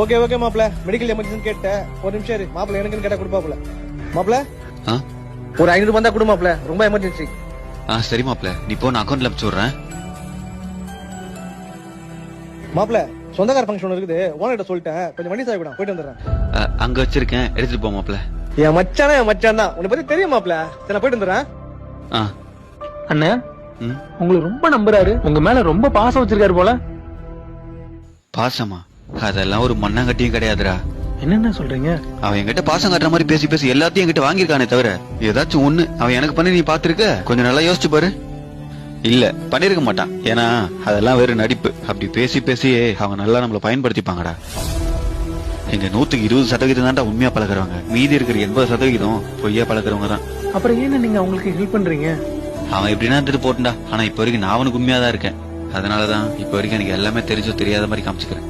Okay okay மாப்ள, medical emergency கேட்டேன். ஒரு நிமிஷம் இரு மாப்ள, எனக்குன்னு கேட்டா கொடுப்பாப்ல. மாப்ள ஒரு 500 வந்தா கொடு மாப்ள, ரொம்ப எமர்ஜென்சி. சரி மாப்ள, நீ போ, நான் அக்கௌண்ட்ல அனுப்பிச்சு விடுறேன். மாப்ள சொந்தக்கார ஃபங்க்ஷன் இருக்குது, ஓனர்கிட்ட சொல்லிட்டேன், கொஞ்சம் வண்டி சாவி கூட போயிட்டு வந்துடுறேன். அங்க வச்சிருக்கேன், எடுத்துட்டு போ மாப்ள. என் மச்சான் தான், உன்னை பத்தி தெரியும் மாப்ள. சரி நான் போயிட்டு வந்துடுறேன். அண்ணா உங்களுக்கு ரொம்ப நம்புறாரு, உங்க மேல ரொம்ப பாசம் வச்சிருக்காரு போல. பாசமா? அதெல்லாம் ஒரு மண்ணாங்கட்டியும் கிடையாதுடா. என்னென்ன சொல்றீங்க? அவன் என்கிட்ட பாசம் காட்டுற மாதிரி பேசி பேசி எல்லாத்தையும் என்கிட்ட வாங்கியிருக்கானே தவிர ஏதாச்சும் ஒண்ணு அவன் எனக்கு பண்ணி நீ பாத்துருக்க? கொஞ்சம் நல்லா யோசிச்சு பாரு. இல்ல பண்ணிருக்க மாட்டான், ஏன்னா அதெல்லாம் வேற நடிப்பு. அப்படி பேசி பேசி அவங்க நல்லா நம்மள பயன்படுத்திப்பாங்கடா. எங்க 120% தான்டா உண்மையா பழகுறவங்க, மீதி இருக்கிற 80% பொய்யா பழகுறவங்க தான். அப்புறம் ஏன்னு நீங்க அவங்களுக்கு ஹெல்ப் பண்றீங்க? அவன் எப்படின்னா இருந்துட்டு போட்டுண்டா, ஆனா இப்ப வரைக்கும் நான் அவனுக்கு உண்மையா தான் இருக்கேன். அதனாலதான் இப்ப வரைக்கும் எனக்கு எல்லாமே தெரிஞ்சோ தெரியாத மாதிரி காமிச்சுக்கிறேன்.